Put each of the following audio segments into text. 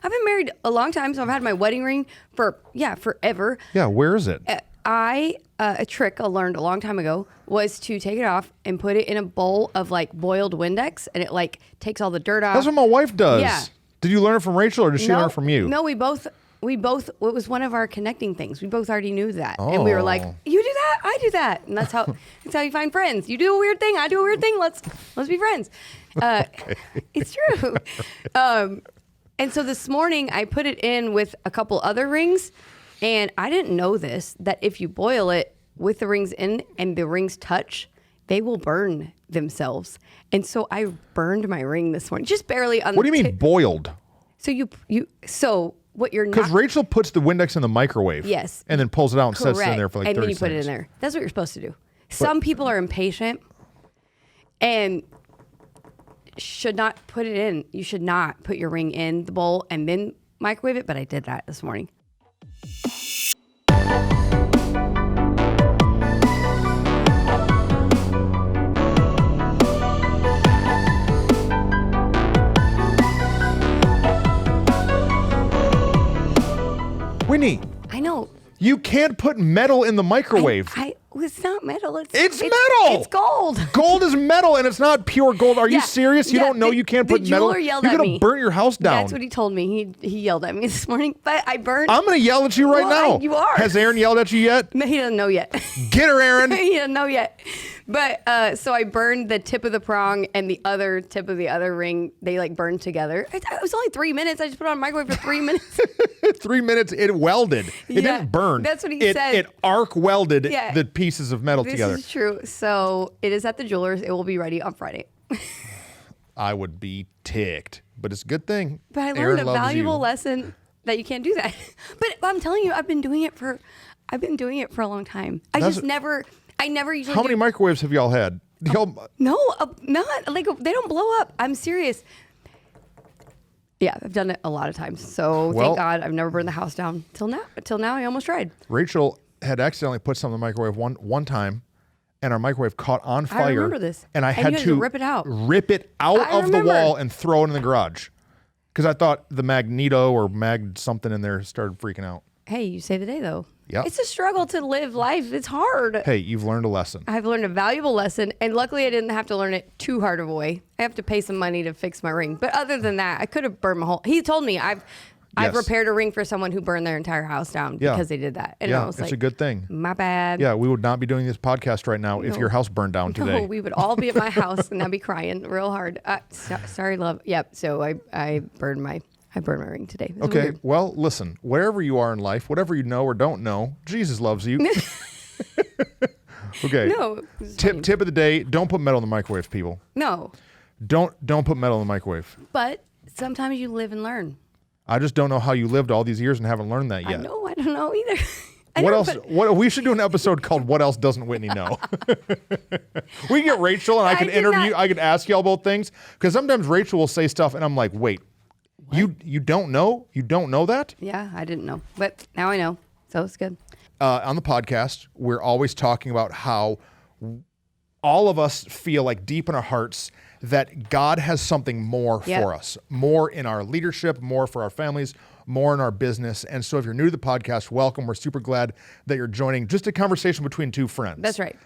I've been married a long time, so I've had my wedding ring for forever. Yeah, where is it? A trick I learned a long time ago was to take it off and put it in a bowl of like boiled Windex, and it like takes all the dirt off. That's what my wife does. Yeah. Did you learn it from Rachel or did she learn it from you? No, we both, it was one of our connecting things. We both already knew that. And we were like, you do that, I do that. And that's how you find friends. You do a weird thing, I do a weird thing. Let's be friends. Okay. It's true. And so this morning I put it in with a couple other rings, and I didn't know this, that if you boil it with the rings in and the rings touch, they will burn themselves. And so I burned my ring this morning, just barely on What do you mean boiled? So what you're not... Because Rachel puts the Windex in the microwave. Yes. And then pulls it out and Correct. sets it in there for like 30 seconds. And then you seconds. put it in there. That's what you're supposed to do. Some people are impatient and should not put it in. You should not put your ring in the bowl and then microwave it, but I did that this morning. Whitney. I know. You can't put metal in the microwave. It's not metal. It's metal. It's gold. Gold is metal, and it's not pure gold. Are you serious? You don't know you can't put metal? The jeweler yelled You're at going me. to burn your house down. That's what he told me. He yelled at me this morning, but I burned. I'm going to yell at you right now. You are. Has Aaron yelled at you yet? No, he doesn't know yet. Get her, Aaron. He doesn't know yet. But so I burned the tip of the prong and the other tip of the other ring. They like burned together. It was only 3 minutes. I just put it on a microwave for 3 minutes. 3 minutes, it welded. It didn't burn. That's what he said. It arc welded the pieces of metal together. This is true. So it is at the jeweler's. It will be ready on Friday. I would be ticked, but it's a good thing. But I learned Aaron a loves valuable you. lesson that you can't do that. But I'm telling you, I've been doing it for a long time. I never usually. How many microwaves have y'all had? No, not like they don't blow up. I'm serious. Yeah, I've done it a lot of times. So thank God I've never burned the house down till now. Till now, I almost tried. Rachel had accidentally put something in the microwave one time, and our microwave caught on fire. I remember this. And I you had to rip it out. Rip it out of the wall and throw it in the garage. Because I thought the magneto or something in there started freaking out. Hey, you save the day though. Yep. It's a struggle to live life. It's hard. Hey, you've learned a lesson. I've learned a valuable lesson, and luckily I didn't have to learn it too hard of a way. I have to pay some money to fix my ring. But other than that, I could have burned my whole... He told me I've repaired a ring for someone who burned their entire house down because they did that. And I was it's a good thing. My bad. Yeah, we would not be doing this podcast right now if your house burned down today. No, we would all be at my house and I'd be crying real hard. Sorry, love. Yep. So I burned my ring today. It's okay. weird. Well, listen, wherever you are in life, whatever you know or don't know, Jesus loves you. Okay. No. Tip of the day, don't put metal in the microwave, people. No. Don't put metal in the microwave. But sometimes you live and learn. I just don't know how you lived all these years and haven't learned that yet. I don't know either. What else? We should do an episode called "What Else Doesn't Whitney Know?" We can get Rachel and I can interview. I could ask y'all both things because sometimes Rachel will say stuff and I'm like, "Wait, what? You don't know? You don't know that?" Yeah, I didn't know, but now I know, so it's good. On the podcast, we're always talking about how all of us feel like deep in our hearts that God has something more for us, more in our leadership, more for our families, more in our business. And so if you're new to the podcast, welcome. We're super glad that you're joining. Just a conversation between two friends. That's right.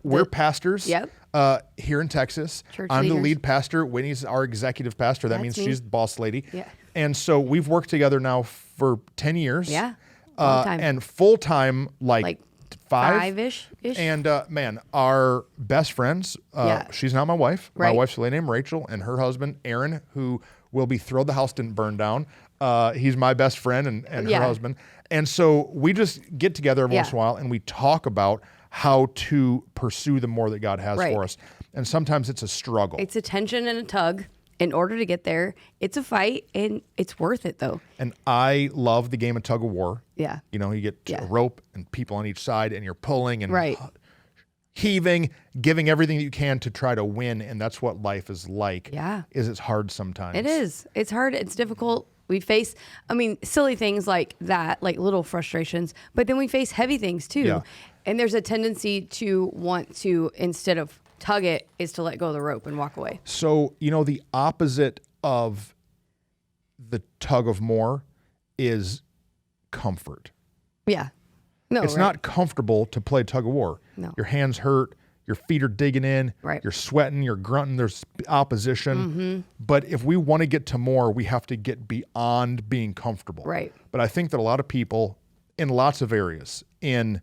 We're pastors here in Texas. Church I'm leaders. the lead pastor. Whitney's our executive pastor. That means me. she's the boss lady. Yeah. And so we've worked together now for 10 years. Yeah. Long time. And full-time, like five-ish. And man, our best friends, she's not my wife. Right. My wife's a lady named Rachel, and her husband, Aaron, who will be thrilled the house didn't burn down. He's my best friend and her husband. And so we just get together every once in a while and we talk about how to pursue the more that God has for us. And sometimes it's a struggle. It's a tension and a tug. In order to get there, it's a fight, and it's worth it, though. And I love the game of tug of war. Yeah. You know, you get a rope and people on each side, and you're pulling and heaving, giving everything that you can to try to win, and that's what life is like. Yeah. It's hard sometimes. It is. It's hard. It's difficult. We face, silly things like that, like little frustrations, but then we face heavy things, too. Yeah. And there's a tendency to want to, instead of tug it, is to let go of the rope and walk away. So, the opposite of the tug of more is comfort. Yeah. No, it's not comfortable to play tug of war. No. Your hands hurt. Your feet are digging in. Right. You're sweating. You're grunting. There's opposition. But if we want to get to more, we have to get beyond being comfortable. Right. But I think that a lot of people in lots of areas, in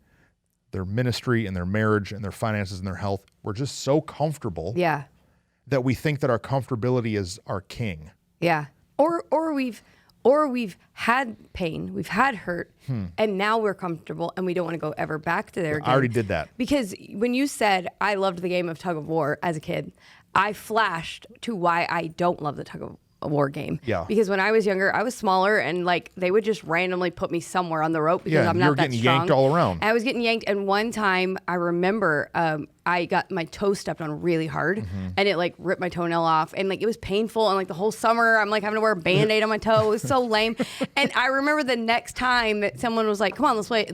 their ministry, in their marriage, in their finances, and their health, we're just so comfortable that we think that our comfortability is our king. Yeah. Or we've had pain, we've had hurt, and now we're comfortable and we don't want to go ever back to there again. I already did that. Because when you said I loved the game of tug of war as a kid, I flashed to why I don't love the tug of war game. Yeah. Because when I was younger, I was smaller and like they would just randomly put me somewhere on the rope because I'm not that strong. You were getting yanked all around. I was getting yanked, and one time I remember I got my toe stepped on really hard, and it like ripped my toenail off, and like it was painful, and like the whole summer I'm like having to wear a Band-Aid on my toe. It was so lame. And I remember the next time that someone was like, "Come on, let's play,"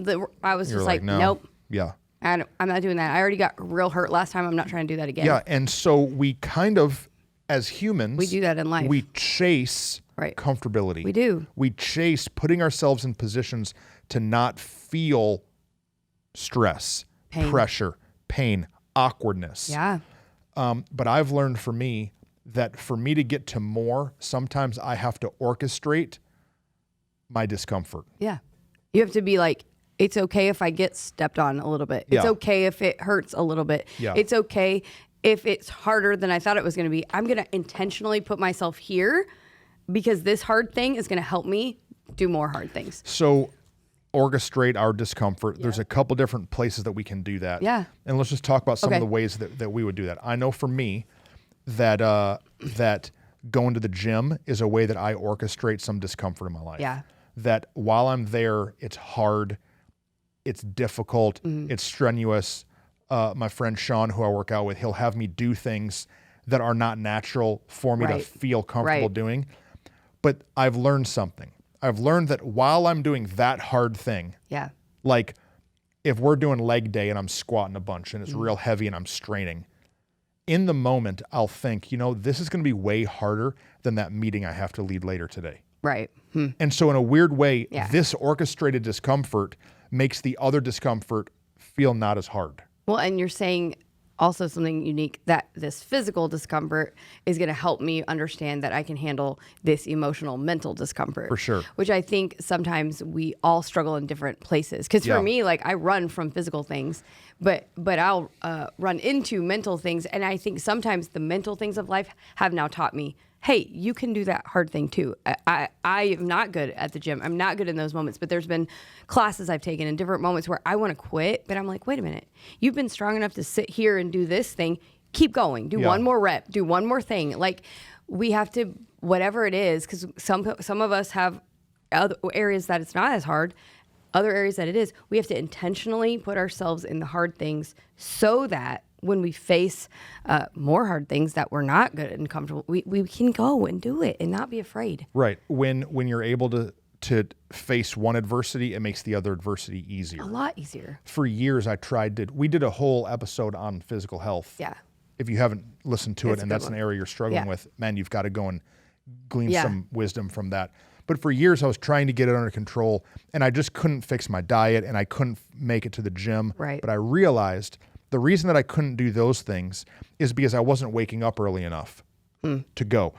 I was just like, no. "Nope." Yeah. I'm not doing that. I already got real hurt last time. I'm not trying to do that again. Yeah, and so we kind of, as humans, we do that in life. We chase comfortability. We do. We chase putting ourselves in positions to not feel stress, pressure, pain, awkwardness. Yeah. But I've learned for me that for me to get to more, sometimes I have to orchestrate my discomfort. Yeah. You have to be like, it's okay if I get stepped on a little bit. It's okay if it hurts a little bit. Yeah. It's okay if it's harder than I thought it was going to be. I'm going to intentionally put myself here because this hard thing is going to help me do more hard things. So orchestrate our discomfort. There's a couple different places that we can do that. Yeah. And let's just talk about some of the ways that we would do that. I know for me that that going to the gym is a way that I orchestrate some discomfort in my life. Yeah. That while I'm there, it's hard, it's difficult, it's strenuous. My friend Sean, who I work out with, he'll have me do things that are not natural for me to feel comfortable doing. But I've learned something. I've learned that while I'm doing that hard thing, like if we're doing leg day and I'm squatting a bunch and it's real heavy and I'm straining, in the moment, I'll think, this is going to be way harder than that meeting I have to lead later today. Right. And so in a weird way, this orchestrated discomfort makes the other discomfort feel not as hard. Well, and you're saying also something unique, that this physical discomfort is going to help me understand that I can handle this emotional, mental discomfort. For sure. Which I think sometimes we all struggle in different places. Because for me, like I run from physical things, but I'll run into mental things. And I think sometimes the mental things of life have now taught me, hey, you can do that hard thing too. I am not good at the gym. I'm not good in those moments, but there's been classes I've taken in different moments where I want to quit, but I'm like, wait a minute. You've been strong enough to sit here and do this thing. Keep going. Do one more rep. Do one more thing. Like we have to, whatever it is, because some of us have other areas that it's not as hard, other areas that it is. We have to intentionally put ourselves in the hard things so that when we face more hard things that we're not good and comfortable, we can go and do it and not be afraid. Right. When you're able to face one adversity, it makes the other adversity easier. A lot easier. For years, we did a whole episode on physical health. Yeah. If you haven't listened to it and that's an area you're struggling with, man, you've got to go and glean some wisdom from that. But for years, I was trying to get it under control, and I just couldn't fix my diet, and I couldn't make it to the gym. Right. But I realized the reason that I couldn't do those things is because I wasn't waking up early enough to go,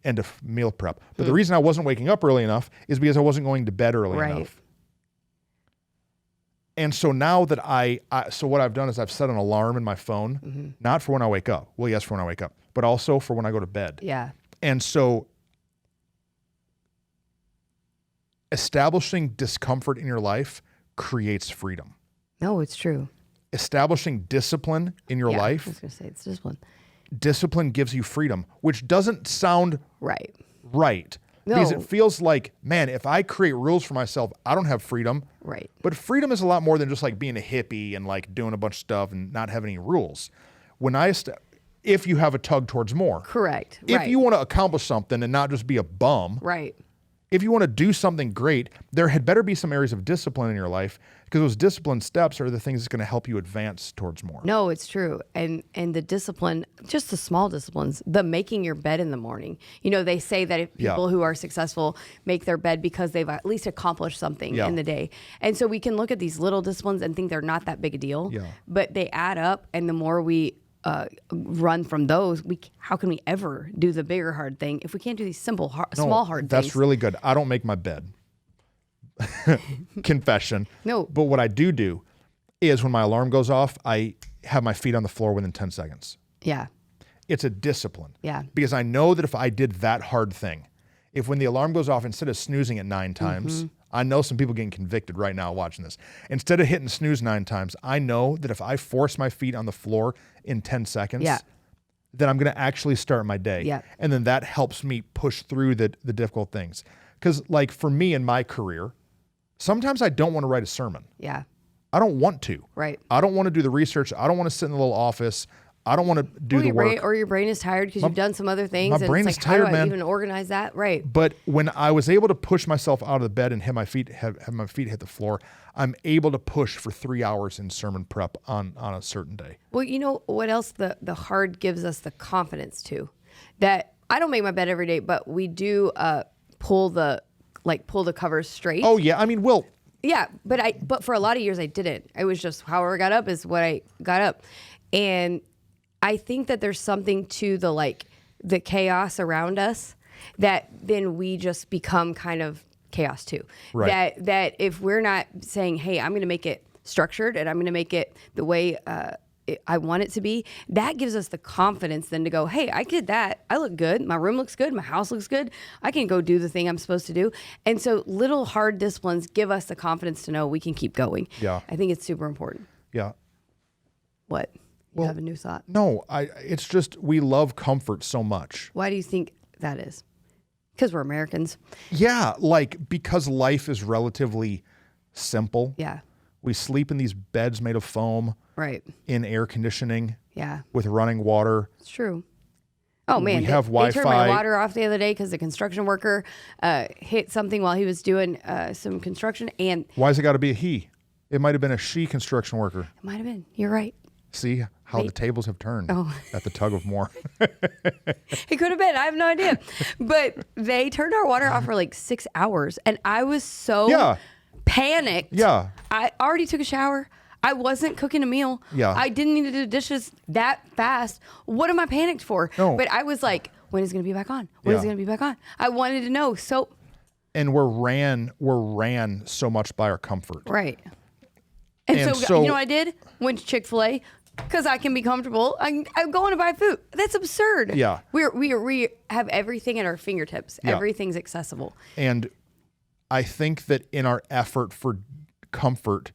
and to meal prep. But the reason I wasn't waking up early enough is because I wasn't going to bed early enough. And so now that so what I've done is I've set an alarm in my phone, not for when I wake up. Well, yes, for when I wake up, but also for when I go to bed. Yeah. And so establishing discomfort in your life creates freedom. No, it's true. Establishing discipline in your life. I was going to say it's discipline. Discipline gives you freedom, which doesn't sound right. No. Because it feels like, man, if I create rules for myself, I don't have freedom. Right. But freedom is a lot more than just like being a hippie and like doing a bunch of stuff and not having any rules. If you have a tug towards more. Correct. If you want to accomplish something and not just be a bum. Right. if you want to do something great, there had better be some areas of discipline in your life, because those discipline steps are the things that's going to help you advance towards more. No, it's true. And the discipline, just the small disciplines, the making your bed in the morning. You know, they say that if people who are successful make their bed because they've at least accomplished something in the day. And so we can look at these little disciplines and think they're not that big a deal, but they add up. And the more we run from those, how can we ever do the bigger hard thing if we can't do these simple, small hard things? That's really good. I don't make my bed. Confession. No. But what I do is when my alarm goes off, I have my feet on the floor within 10 seconds. Yeah. It's a discipline. Yeah. Because I know that if I did that hard thing, if when the alarm goes off, instead of snoozing it 9 times, I know some people getting convicted right now watching this. Instead of hitting snooze 9 times, I know that if I force my feet on the floor in 10 seconds, then I'm going to actually start my day. Yeah. And then that helps me push through the difficult things. Because like for me in my career, sometimes I don't want to write a sermon. Yeah. I don't want to. Right. I don't want to do the research. I don't want to sit in the little office. I don't want to do the work. Or your brain is tired because you've done some other things. My and brain it's is like, how tired, do I man. even organize that? Right. But when I was able to push myself out of the bed and have my feet hit the floor, I'm able to push for 3 hours in sermon prep on a certain day. Well, you know what else the hard gives us the confidence to? That I don't make my bed every day, but we do pull the covers straight. Oh yeah, I mean, Yeah, but for a lot of years I didn't. It was just however I got up is what I got up. And I think that there's something to the chaos around us that then we just become kind of chaos too. Right. That if we're not saying, hey, I'm going to make it structured and I'm going to make it the way I want it to be, that gives us the confidence then to go, hey, I did that. I look good. My room looks good. My house looks good. I can go do the thing I'm supposed to do. And so little hard disciplines give us the confidence to know we can keep going. Yeah. I think it's super important. yeah. What? You have a new thought? No, it's just we love comfort so much. Why do you think that is? Because we're Americans. Yeah, like because life is relatively simple. Yeah. We sleep in these beds made of foam. Right. In air conditioning. Yeah. With running water. It's true. Oh man, we have Wi-Fi. They turned my water off the other day because the construction worker hit something while he was doing some construction. And why's it got to be a he? It might have been a she construction worker. It might have been. You're right. See how the tables have turned at the tug of war. It could have been. I have no idea. But they turned our water off for like 6 hours, and I was so panicked. Yeah. I already took a shower. I wasn't cooking a meal. Yeah. I didn't need to do dishes that fast. What am I panicked for? No. But I was like, when is it going to be back on? When is it going to be back on? I wanted to know. So. And we're ran so much by our comfort. Right. And so you know what I did? Went to Chick-fil-A because I can be comfortable. I'm going to buy food. That's absurd. Yeah. We have everything at our fingertips. Yeah. Everything's accessible. And I think that in our effort for comfort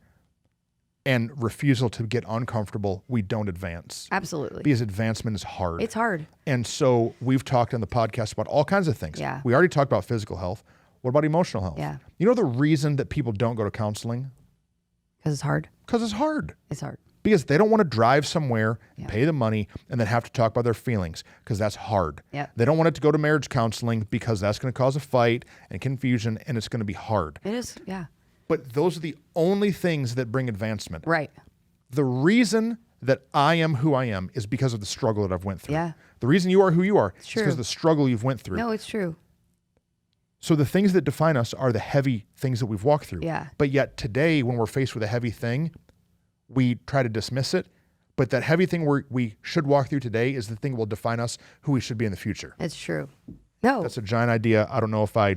and refusal to get uncomfortable, we don't advance. Absolutely. Because advancement is hard. It's hard. And so we've talked on the podcast about all kinds of things. Yeah. We already talked about physical health. What about emotional health? Yeah. You know the reason that people don't go to counseling? Because it's hard. Because it's hard. It's hard. Because they don't want to drive somewhere and pay the money and then have to talk about their feelings because that's hard. Yeah. They don't want it to go to marriage counseling because that's going to cause a fight and confusion and it's going to be hard. It is, yeah. But those are the only things that bring advancement. Right. The reason that I am who I am is because of the struggle that I've went through. Yeah. The reason you are who you are is true. because of the struggle you've went through. No, it's true. So the things that define us are the heavy things that we've walked through. Yeah. But yet today, when we're faced with a heavy thing, we try to dismiss it. But that heavy thing we should walk through today is the thing that will define us, who we should be in the future. It's true. No. That's a giant idea. I don't know if I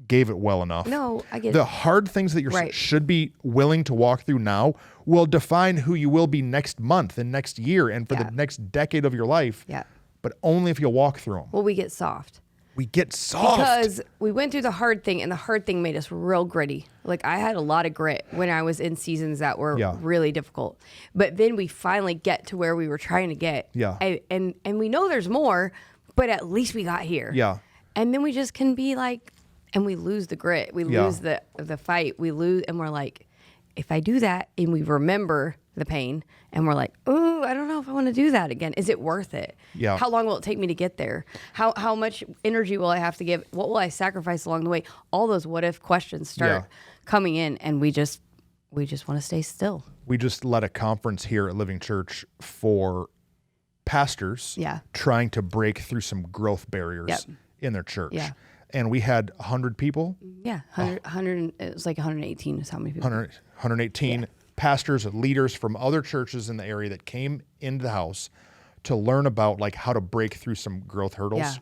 gave it well enough. No, I get the it. hard things that you Right. should be willing to walk through now will define who you will be next month and next year and for the next decade of your life. Yeah. But only if you'll walk through them. Well, we get soft. We get soft. Because we went through the hard thing, and the hard thing made us real gritty. Like, I had a lot of grit when I was in seasons that were really difficult. But then we finally get to where we were trying to get. Yeah. And we know there's more, but at least we got here. Yeah. And then we just can be like, and we lose the grit. We lose the fight. We lose, and we're like, if I do that and we remember the pain, and we're like, oh, I don't know if I want to do that again. Is it worth it? Yeah. How long will it take me to get there? How much energy will I have to give? What will I sacrifice along the way? All those what if questions start coming in, and we just want to stay still. We just led a conference here at Living Church for pastors trying to break through some growth barriers in their church. Yeah. And we had 100 people. Yeah, 100, it was like 118 is how many people. 118 pastors and leaders from other churches in the area that came into the house to learn about like how to break through some growth hurdles. Yeah.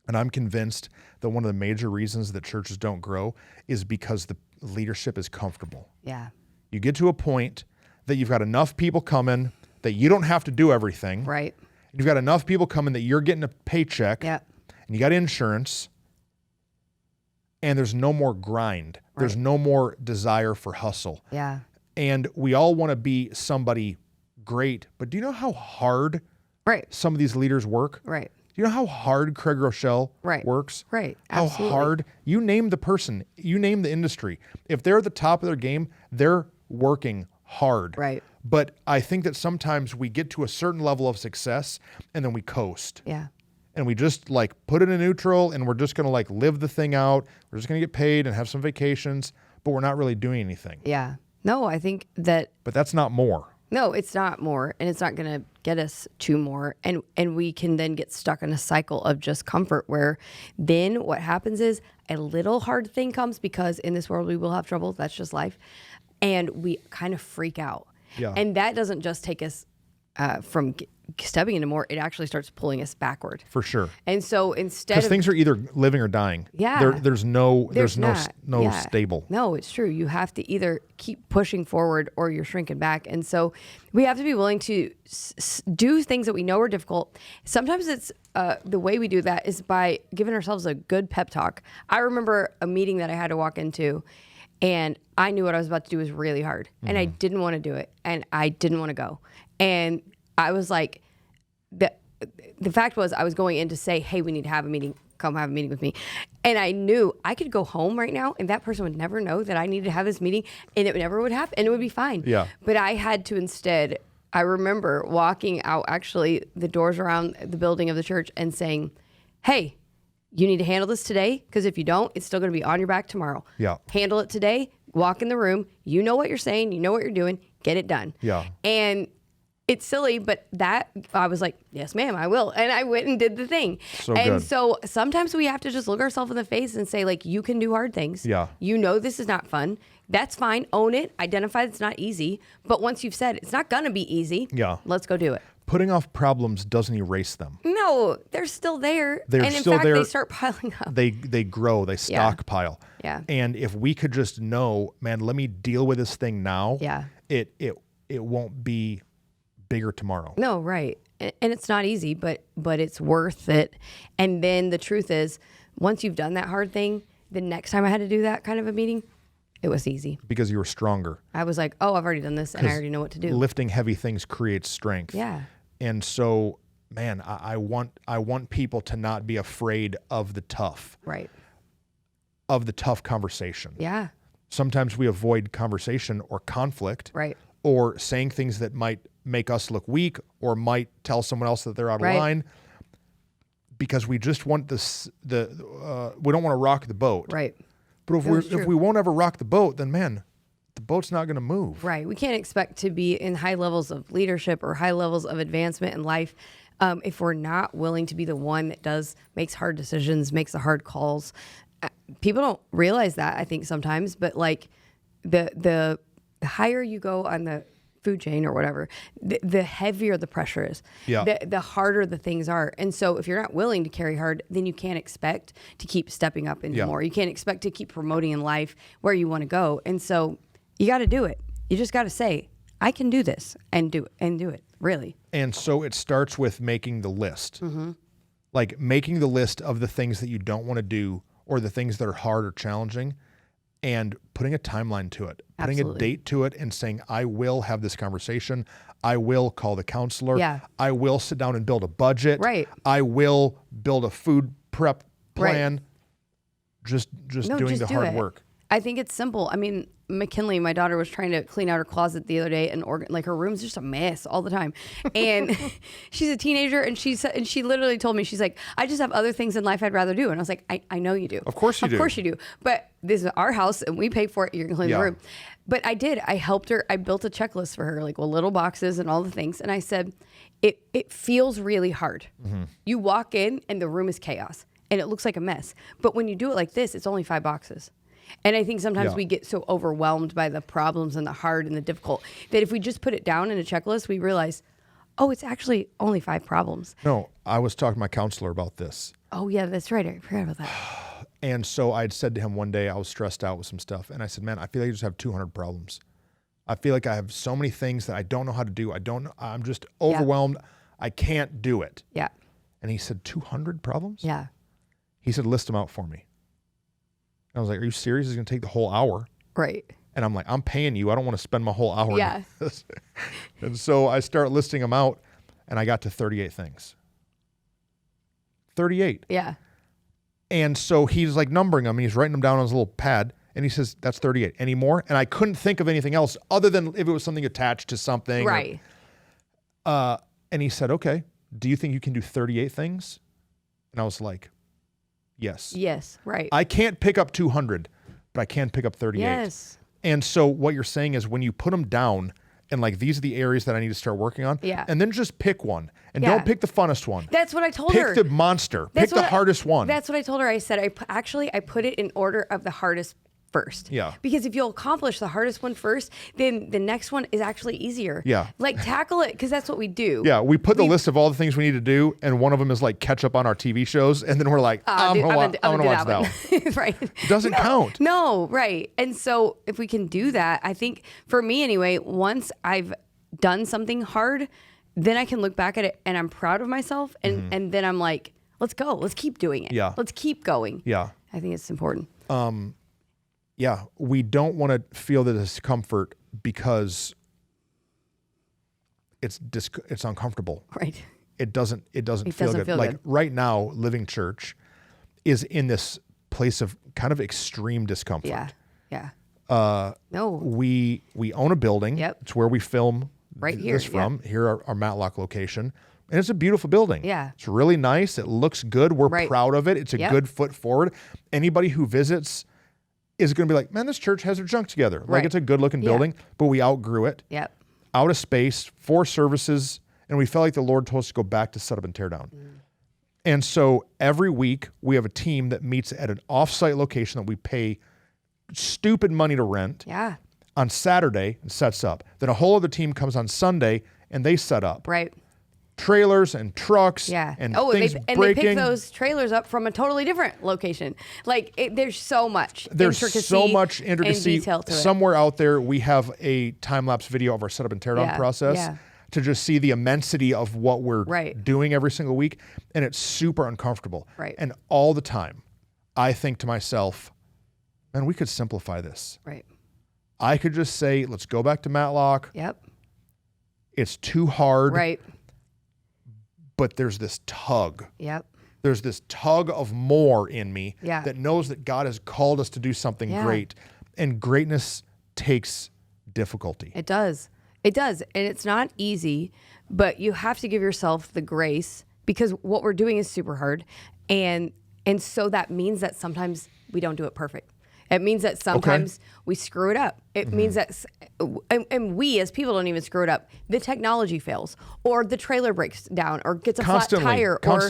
And I'm convinced that one of the major reasons that churches don't grow is because the leadership is comfortable. Yeah. You get to a point that you've got enough people coming that you don't have to do everything. Right. You've got enough people coming that you're getting a paycheck. Yeah. And you got insurance. And there's no more grind. Right. There's no more desire for hustle. Yeah. And we all want to be somebody great. But do you know how hard some of these leaders work? Right. Do you know how hard Craig Rochelle works? Right. How Absolutely. hard? You name the person. You name the industry. If they're at the top of their game, they're working hard. Right. But I think that sometimes we get to a certain level of success and then we coast. Yeah. And we just like put it in neutral and we're just going to like live the thing out. We're just going to get paid and have some vacations, but we're not really doing anything. Yeah. No, I think that. But that's not more. No, it's not more, and it's not going to get us to more. And we can then get stuck in a cycle of just comfort where then what happens is a little hard thing comes because in this world we will have trouble. That's just life. And we kind of freak out. Yeah. And that doesn't just take us from stepping into more, it actually starts pulling us backward. For sure. And so instead Because of things are either living or dying. Yeah. There's no not. stable. No, it's true. You have to either keep pushing forward or you're shrinking back. And so we have to be willing to do things that we know are difficult. Sometimes it's the way we do that is by giving ourselves a good pep talk. I remember a meeting that I had to walk into, and I knew what I was about to do was really hard, and I didn't want to do it, and I didn't want to go. And I was like, the fact was I was going in to say, hey, we need to have a meeting. Come have a meeting with me. And I knew I could go home right now and that person would never know that I needed to have this meeting and it never would happen and it would be fine. Yeah. But I had to instead, I remember walking out actually the doors around the building of the church and saying, hey, you need to handle this today because if you don't, it's still going to be on your back tomorrow. Yeah. Handle it today. Walk in the room. You know what you're saying. You know what you're doing. Get it done. Yeah. And it's silly, but that I was like, yes, ma'am, I will. And I went and did the thing. So sometimes we have to just look ourselves in the face and say, like, you can do hard things. Yeah. You know this is not fun. That's fine. Own it. Identify it's not easy. But once you've said it's not going to be easy, let's go do it. Putting off problems doesn't erase them. No, they're still there. They're and in still fact, there. They start piling up. They grow. They stockpile. Yeah. And if we could just know, man, let me deal with this thing now. Yeah. It won't be bigger tomorrow. No, right. And it's not easy, but it's worth it. And then the truth is, once you've done that hard thing, the next time I had to do that kind of a meeting, it was easy. Because you were stronger. I was like, oh, I've already done this and I already know what to do. Lifting heavy things creates strength. Yeah. And so, man, I want people to not be afraid of the tough. Right. Of the tough conversation. Yeah. Sometimes we avoid conversation or conflict. Right. Or saying things that might make us look weak or might tell someone else that they're out of line because we just want we don't want to rock the boat. Right. But if we won't ever rock the boat, then man, the boat's not going to move. Right. We can't expect to be in high levels of leadership or high levels of advancement in life if we're not willing to be the one that makes hard decisions, makes the hard calls. People don't realize that, I think, sometimes, but like the higher you go on the food chain or whatever, the heavier the pressure is. Yeah. The harder the things are. And so if you're not willing to carry hard, then you can't expect to keep stepping up into more. You can't expect to keep promoting in life where you want to go. And so you got to do it. You just got to say, I can do this and do it, really. And so it starts with making the list. Mm-hmm. Like making the list of the things that you don't want to do or the things that are hard or challenging and putting a timeline to it, putting a date to it and saying, I will have this conversation. I will call the counselor. Yeah. I will sit down and build a budget. Right. I will build a food prep plan. Just doing the hard work. I think it's simple. I mean, McKinley, my daughter, was trying to clean out her closet the other day, and like her room's just a mess all the time. And she's a teenager, and she literally told me, she's like, I just have other things in life I'd rather do. And I was like, I know you do. Of course you do. Of course you do. But this is our house, and we pay for it. You're gonna clean the room. But I did. I helped her. I built a checklist for her, like with little boxes and all the things. And I said, it feels really hard. You walk in, and the room is chaos, and it looks like a mess. But when you do it like this, it's only 5 boxes. And I think sometimes we get so overwhelmed by the problems and the hard and the difficult that if we just put it down in a checklist, we realize, oh, it's actually only 5 problems. No, I was talking to my counselor about this. Oh, yeah, that's right. I forgot about that. And so I'd said to him one day, I was stressed out with some stuff. And I said, man, I feel like I just have 200 problems. I feel like I have so many things that I don't know how to do. I'm just overwhelmed. I can't do it. Yeah. And he said, 200 problems? Yeah. He said, list them out for me. I was like, are you serious? It's going to take the whole hour. Right. And I'm like, I'm paying you. I don't want to spend my whole hour. Yeah. And so I start listing them out, and I got to 38 things. 38. Yeah. And so he's like numbering them, and he's writing them down on his little pad, and he says, that's 38. Any more? And I couldn't think of anything else other than if it was something attached to something. Right. And he said, okay, do you think you can do 38 things? And I was like, yes. Yes, right. I can't pick up 200, but I can pick up 38. Yes. And so what you're saying is when you put them down and like, these are the areas that I need to start working on. Yeah. And then just pick one and don't pick the funnest one. That's what I told her. Pick the monster. Pick the hardest one. That's what I told her. I said, I put it in order of the hardest first. Yeah. Because if you'll accomplish the hardest one first, then the next one is actually easier. Yeah. Like tackle it, because that's what we do. Yeah. We put the list of all the things we need to do, and one of them is like catch up on our TV shows, and then we're like, I'm going to watch that one. Right. It doesn't count. No, right. And so if we can do that, I think for me anyway, once I've done something hard, then I can look back at it and I'm proud of myself, and then I'm like, let's go. Let's keep doing it. Yeah. Let's keep going. Yeah. I think it's important. Yeah, we don't want to feel the discomfort because it's uncomfortable. Right. It doesn't feel good. Like right now, Living Church is in this place of kind of extreme discomfort. Yeah. Yeah. No. We own a building. Yep. It's where we film right here. This from. Here our Matlock location. And it's a beautiful building. Yeah. It's really nice. It looks good. We're proud of it. It's a good foot forward. Anybody who visits is going to be like, man, this church has their junk together. Like it's a good looking building, but we outgrew it. Yep. Out of space, 4 services, and we felt like the Lord told us to go back to set up and tear down. And so every week we have a team that meets at an off-site location that we pay stupid money to rent. Yeah. On Saturday and sets up. Then a whole other team comes on Sunday and they set up. Right. Trailers and trucks and things they pick those trailers up from a totally different location. Like there's so much intricacy and detail to it. Somewhere out there we have a time-lapse video of our setup and teardown process to just see the immensity of what we're doing every single week, and it's super uncomfortable. Right. And all the time I think to myself, man, we could simplify this. Right. I could just say, let's go back to Matlock. Yep. It's too hard. Right. But there's this tug. Yep. There's this tug of more in me Yeah. that knows that God has called us to do something great. And greatness takes difficulty. It does. It does. And it's not easy, but you have to give yourself the grace, because what we're doing is super hard. And so that means that sometimes we don't do it perfect. It means that sometimes we screw it up. It means that, and we as people don't even screw it up. The technology fails, or the trailer breaks down, or gets a flat tire, or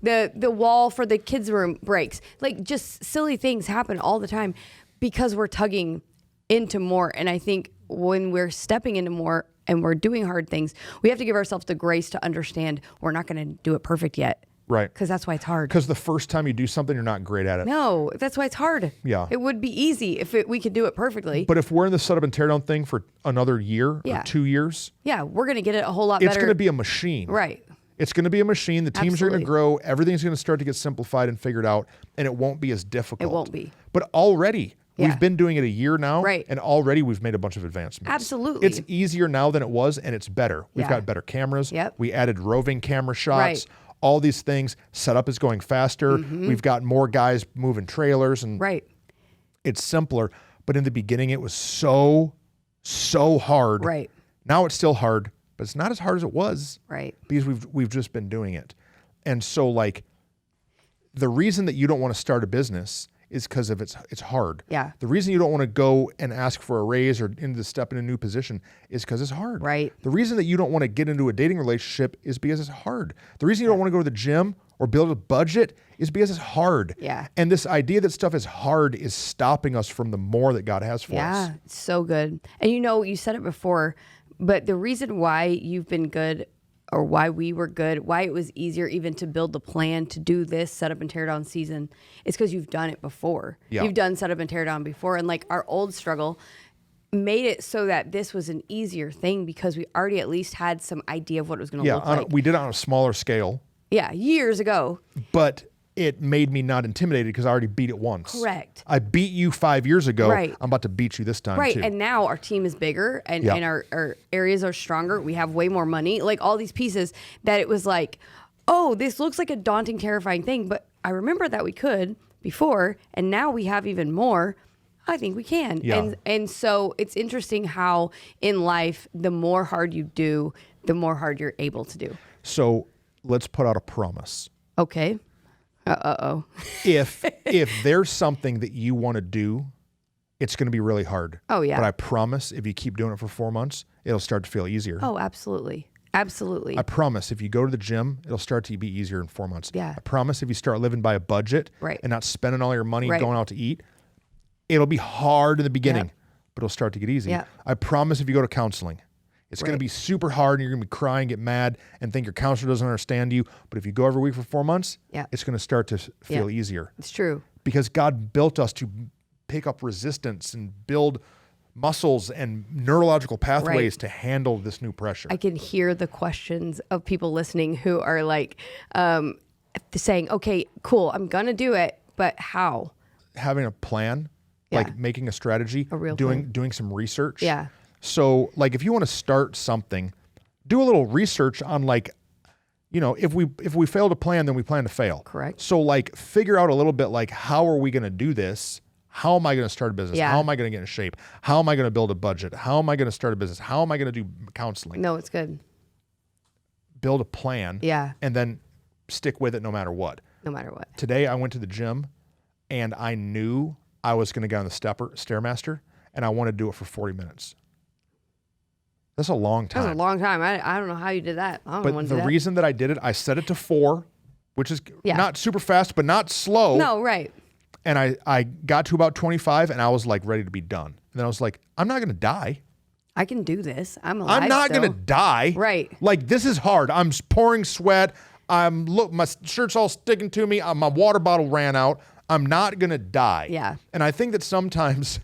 the wall for the kids' room breaks. Like just silly things happen all the time because we're tugging into more. And I think when we're stepping into more and we're doing hard things, we have to give ourselves the grace to understand we're not going to do it perfect yet. Right. Because that's why it's hard. Because the first time you do something, you're not great at it. No, that's why it's hard. Yeah. It would be easy if we could do it perfectly. But if we're in the setup and teardown thing for another year or 2 years. Yeah, we're going to get it a whole lot better. It's going to be a machine. Right. It's going to be a machine. The teams are going to grow. Everything's going to start to get simplified and figured out. And it won't be as difficult. It won't be. But already, we've been doing it a year now. Right. And already we've made a bunch of advancements. Absolutely. It's easier now than it was, and it's better. We've got better cameras. Yep. We added roving camera shots. Right. All these things. Setup is going faster. We've got more guys moving trailers, and it's simpler. But in the beginning, it was so hard. Right. Now it's still hard, but it's not as hard as it was. Right. Because we've just been doing it. And so like the reason that you don't want to start a business is because of it's hard. Yeah. The reason you don't want to go and ask for a raise or step in a new position is because it's hard. Right. The reason that you don't want to get into a dating relationship is because it's hard. The reason you don't want to go to the gym or build a budget is because it's hard. Yeah. And this idea that stuff is hard is stopping us from the more that God has for us. Yeah, it's so good. And you said it before, but the reason why you've been good, or why we were good, why it was easier even to build the plan to do this set up and tear down season, is because you've done it before. Yeah. You've done set up and tear down before. And like our old struggle made it so that this was an easier thing because we already at least had some idea of what it was going to look like. We did it on a smaller scale. Yeah, years ago. But it made me not intimidated because I already beat it once. Correct. I beat you 5 years ago. Right. I'm about to beat you this time Right. too. And now our team is bigger and our areas are stronger. We have way more money, like all these pieces that it was like, oh, this looks like a daunting, terrifying thing. But I remember that we could before, and now we have even more. I think we can. Yeah. And so it's interesting how in life, the more hard you do, the more hard you're able to do. So let's put out a promise. Okay. Uh-oh. If there's something that you want to do, it's going to be really hard. Oh, yeah. But I promise if you keep doing it for 4 months, it'll start to feel easier. Oh, absolutely. Absolutely. I promise if you go to the gym, it'll start to be easier in 4 months. Yeah. I promise if you start living by a budget Right. and not spending all your money Right. going out to eat, it'll be hard in the beginning, but it'll start to get easy. Yeah. I promise if you go to counseling, it's going to be super hard and you're going to be crying, get mad, and think your counselor doesn't understand you. But if you go every week for 4 months, it's going to start to feel easier. It's true. Because God built us to pick up resistance and build muscles and neurological pathways to handle this new pressure. I can hear the questions of people listening who are like saying, okay, cool, I'm going to do it, but how? Having a plan, like making a strategy, A real plan. doing some research. Yeah. So like if you want to start something, do a little research on like, if we fail to plan, then we plan to fail. Correct. So like figure out a little bit like, how are we going to do this? How am I going to start a business? Yeah. How am I going to get in shape? How am I going to build a budget? How am I going to start a business? How am I going to do counseling? No, it's good. Build a plan. Yeah. And then stick with it no matter what. No matter what. Today I went to the gym and I knew I was going to get on the Stairmaster and I wanted to do it for 40 minutes. That's a long time. That was a long time. I don't know how you did that. I don't But want to the do that. reason that I did it, I set it to 4, which is Yeah. not super fast, but not slow. No, right. And I got to about 25 and I was like ready to be done. And then I was like, I'm not going to die. I can do this. I'm alive. I'm not still. going to die. Right. Like this is hard. I'm pouring sweat. My shirt's all sticking to me. My water bottle ran out. I'm not going to die. Yeah. And I think that sometimes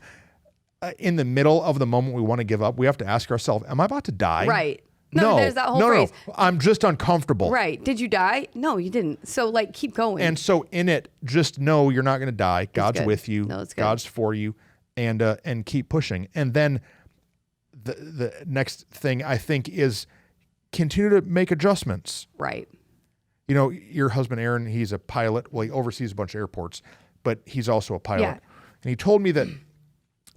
in the middle of the moment we want to give up, we have to ask ourselves, am I about to die? Right. No, there's that whole phrase. No, I'm just uncomfortable. Right. Did you die? No, you didn't. So like keep going. And so in it, just know you're not going to die. God's good. with you. No, it's good. God's for you, and keep pushing. And then the next thing I think is continue to make adjustments. right. Your husband Aaron, he's a pilot. Well, he oversees a bunch of airports, but he's also a pilot. Yeah. And he told me that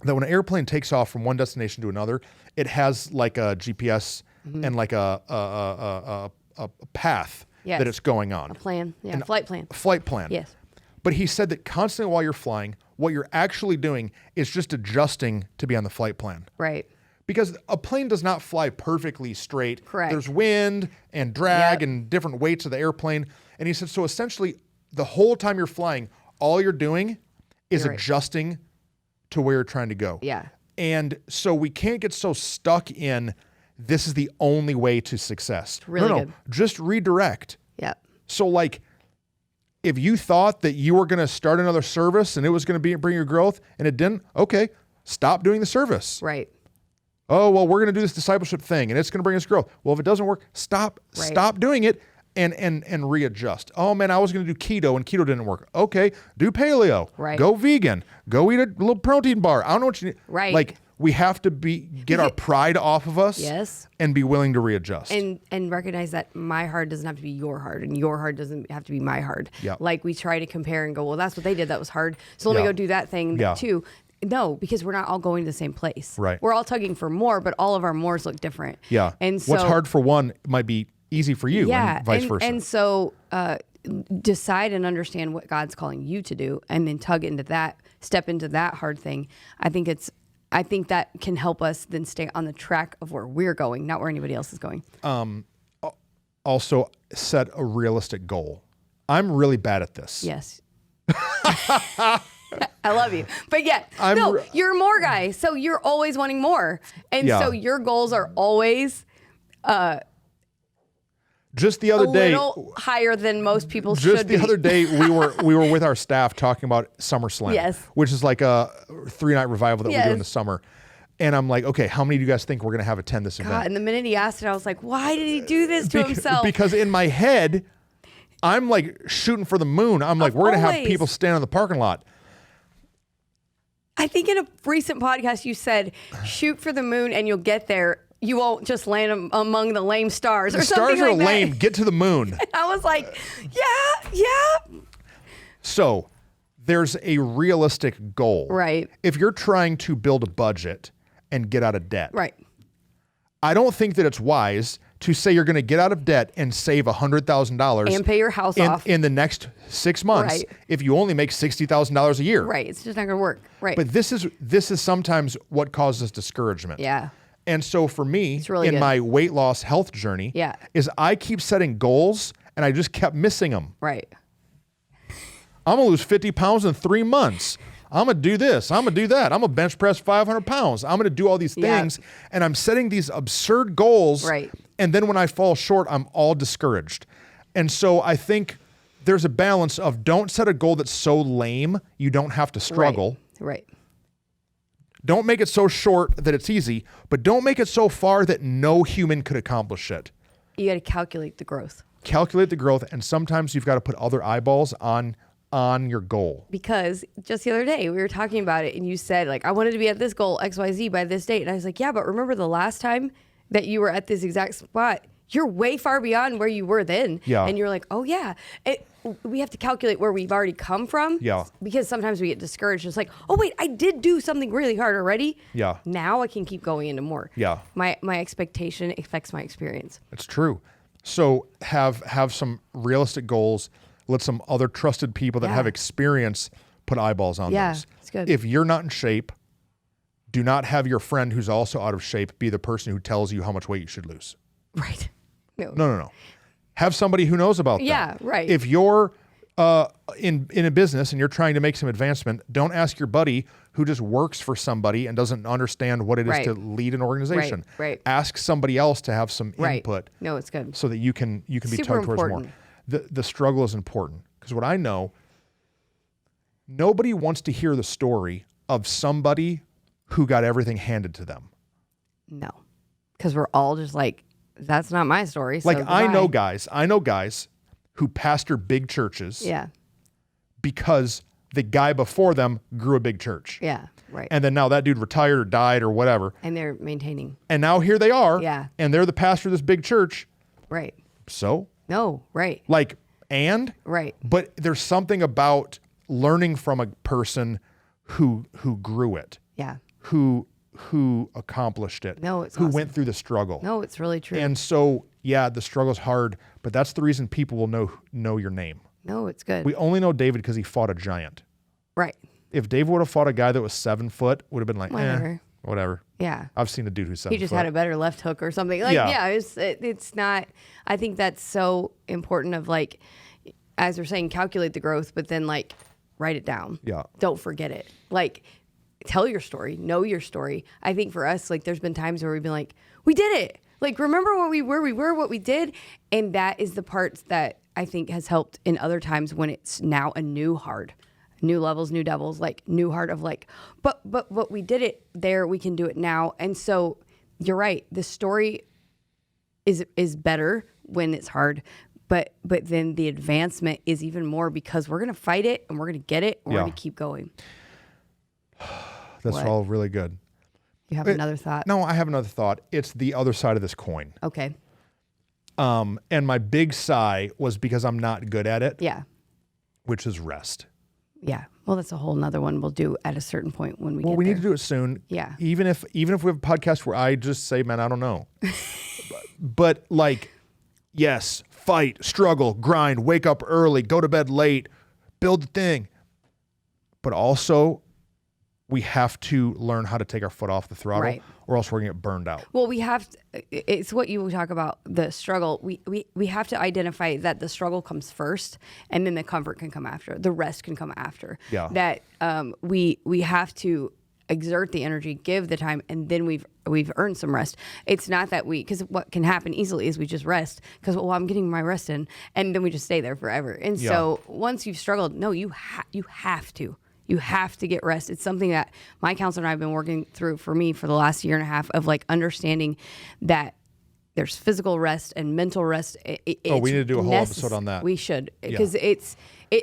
when an airplane takes off from one destination to another, it has like a GPS and like a path Yes. that it's going on. A plan. Yeah. Flight plan. A flight plan. Yes. But he said that constantly while you're flying, what you're actually doing is just adjusting to be on the flight plan. Right. Because a plane does not fly perfectly straight. Correct. There's wind and drag Yep. and different weights of the airplane. And he said, so essentially, the whole time you're flying, all you're doing is You're right. adjusting to where you're trying to go. Yeah. And so we can't get so stuck in this is the only way to success. Really no, good. Just redirect. Yeah. So like, if you thought that you were going to start another service and it was going to bring you growth and it didn't, okay, stop doing the service. Right. Oh, well, we're going to do this discipleship thing and it's going to bring us growth. Well, if it doesn't work, stop doing it and readjust. Oh man, I was going to do keto and keto didn't work. Okay, do paleo. Right. Go vegan. Go eat a little protein bar. I don't know what you need. Right. Like we have to get our pride off of us. Yes. And be willing to readjust. And recognize that my hard doesn't have to be your hard and your hard doesn't have to be my hard. Yeah. Like we try to compare and go, well, that's what they did. That was hard. So let me Yeah. go do that thing Yeah. too. No, because we're not all going to the same place. Right. We're all tugging for more, but all of our mores look different. Yeah. And so what's hard for one might be easy for you, and vice versa. And so decide and understand what God's calling you to do, and then tug into that, step into that hard thing. I think that can help us then stay on the track of where we're going, not where anybody else is going. Also, set a realistic goal. I'm really bad at this. Yes. I love you. But yeah, you're a more guy. So you're always wanting more. And so your goals are always just the other day, little higher than most people should just be. the other day, we were with our staff talking about SummerSlam, Yes. which is like a 3-night revival that we do in the summer. And I'm like, okay, how many do you guys think we're going to have attend this event? And the minute he asked it, I was like, why did he do this to himself? Because in my head, I'm like shooting for the moon. I'm like, we're going to have people stand in the parking lot. I think in a recent podcast you said, shoot for the moon and you'll get there. You won't just land among the lame stars or something like that. Stars are lame. Get to the moon. And I was like, yeah. So there's a realistic goal. Right. If you're trying to build a budget and get out of debt. Right. I don't think that it's wise to say you're going to get out of debt and save $100,000 and pay your house off in the next 6 months if you only make $60,000 a year. Right. It's just not going to work. Right. But this is sometimes what causes discouragement. Yeah. And so for me, really in good. my weight loss health journey, is I keep setting goals and I just kept missing them. Right. I'm going to lose 50 pounds in 3 months. I'm going to do this. I'm going to do that. I'm going to bench press 500 pounds. I'm going to do all these things. And I'm setting these absurd goals. Right. And then when I fall short, I'm all discouraged. And so I think there's a balance of don't set a goal that's so lame you don't have to struggle. Right. Don't make it so short that it's easy, but don't make it so far that no human could accomplish it. You got to calculate the growth. Calculate the growth, and sometimes you've got to put other eyeballs on your goal. Because just the other day we were talking about it and you said like, I wanted to be at this goal XYZ by this date. And I was like, yeah, but remember the last time that you were at this exact spot, you're way far beyond where you were then. Yeah. And you're like, oh yeah. We have to calculate where we've already come from. Yeah. Because sometimes we get discouraged. It's like, oh wait, I did do something really hard already. Yeah. Now I can keep going into more. Yeah. My expectation affects my experience. It's true. So have some realistic goals. Let some other trusted people that have experience put eyeballs on those. It's good. If you're not in shape, do not have your friend who's also out of shape be the person who tells you how much weight you should lose. Right. No. Have somebody who knows about that. Yeah, right. If you're in a business and you're trying to make some advancement, don't ask your buddy who just works for somebody and doesn't understand what it is to lead an organization. Right. Ask somebody else to have some input. No, it's good. So that you can be Super tugged towards more. The struggle is important because what I know, nobody wants to hear the story of somebody who got everything handed to them. No, because we're all just like, that's not my story. So like goodbye. I know guys who pastor big churches. Yeah. Because the guy before them grew a big church. Yeah. Right. And then now that dude retired or died or whatever. And they're maintaining. And now here they are. Yeah. And they're the pastor of this big church. Right. So? No. Right. Like, and? Right. But there's something about learning from a person who grew it. Yeah. Who accomplished it. No, it's who awesome. went through the struggle. No, it's really true. And so, yeah, the struggle's hard, but that's the reason people will know your name. No, it's good. We only know David because he fought a giant. Right. If David would have fought a guy that was 7 foot, would have been like, whatever. Yeah. I've seen a dude who's 7 foot. He just had a better left hook or something. Like, it's not, I think that's so important of like, as we're saying, calculate the growth, but then like write it down. Yeah. Don't forget it. Like, tell your story, know your story. I think for us, like there's been times where we've been like, we did it. Like, remember what we were, what we did. And that is the parts that I think has helped in other times when it's now a new hard, new levels, new devils, like new hard of like, but we did it there. We can do it now. And so you're right. The story is better when it's hard, but then the advancement is even more because we're going to fight it and we're going to get it and we're going to keep going. That's all really good. You have another thought? No, I have another thought. It's the other side of this coin. Okay. And my big sigh was because I'm not good at it. Yeah. Which is rest. Yeah. Well, that's a whole nother one we'll do at a certain point when we get we there. need to do it soon. Yeah. Even if we have a podcast where I just say, man, I don't know. but like, yes, fight, struggle, grind, wake up early, go to bed late, build the thing. But also, we have to learn how to take our foot off the throttle, Right. or else we're going to get burned out. Well, we have to, it's what you talk about, the struggle. We have to identify that the struggle comes first, and then the comfort can come after. The rest can come after. Yeah. That we have to exert the energy, give the time, and then we've earned some rest. It's not that because what can happen easily is we just rest because, well, I'm getting my rest in, and then we just stay there forever. And so once you've struggled, no, you have to. You have to get rest. It's something that my counselor and I have been working through for me for the last year and a half of like understanding that there's physical rest and mental rest. We need to do a whole episode on that. We should, because it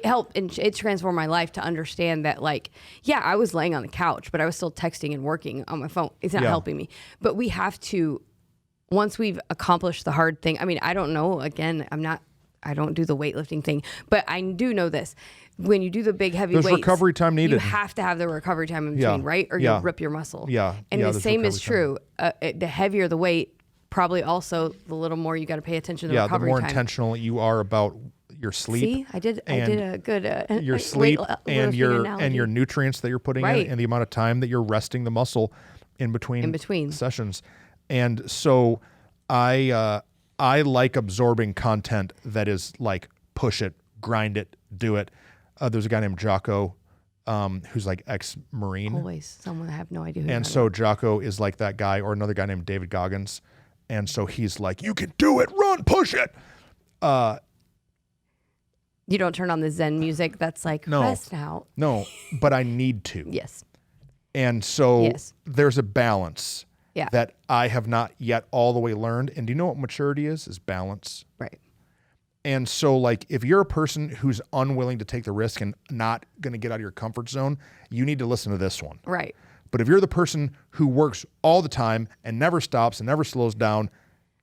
helped and it transformed my life to understand that, like, yeah, I was laying on the couch, but I was still texting and working on my phone. It's not helping me. But we have to, once we've accomplished the hard thing. I mean, I don't know. Again, I don't do the weightlifting thing, but I do know this. When you do the big heavy weights, there's recovery time needed. You have to have the recovery time in between, right? Or you'll rip your muscle. Yeah. And the same is recovery true. The heavier the weight, probably also the little more you got to pay attention to the recovery time. the more intentional you are about your sleep. See, I did a good your sleep and your analogy. nutrients that you're putting in, and the amount of time that you're resting the muscle in between sessions. And so I like absorbing content that is like push it, grind it, do it. There's a guy named Jocko who's like ex-Marine. Always someone I have no idea who. And so Jocko is like that guy, or another guy named David Goggins. And so he's like, you can do it, run, push it. You don't turn on the Zen music that's like, rest now. No, but I need to. Yes. And so there's a balance that I have not yet all the way learned. And do you know what maturity is? Is balance. Right. And so, like, if you're a person who's unwilling to take the risk and not going to get out of your comfort zone, you need to listen to this one. Right. But if you're the person who works all the time and never stops and never slows down,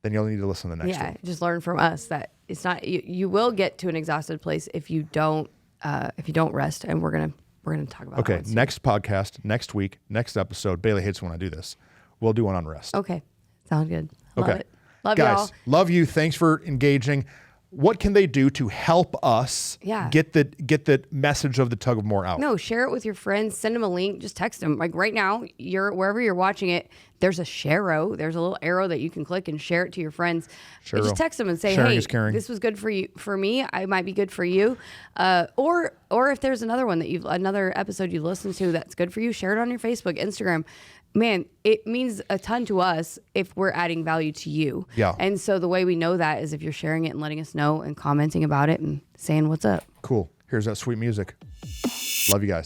then you'll need to listen to the next one. Yeah, just learn from us that it's not. You will get to an exhausted place if you don't rest, and we're gonna talk about. Okay, next podcast, next week, next episode. Bailey hates when I do this. We'll do one on rest. Okay, sounds good. Love it. Love guys, y'all. Love you. Thanks for engaging. What can they do to help us get the message of the Tug of War out? No, share it with your friends. Send them a link. Just text them. Like right now, wherever you're watching it, there's a share-o. There's a little arrow that you can click and share it to your friends. Just text them and say, Sharing hey, is caring. This was good for you. For me, I might be good for you. Or if there's another one another episode you listen to that's good for you, share it on your Facebook, Instagram. Man, it means a ton to us if we're adding value to you. Yeah. And so the way we know that is if you're sharing it and letting us know and commenting about it and saying what's up. Cool. Here's that sweet music. Love you guys.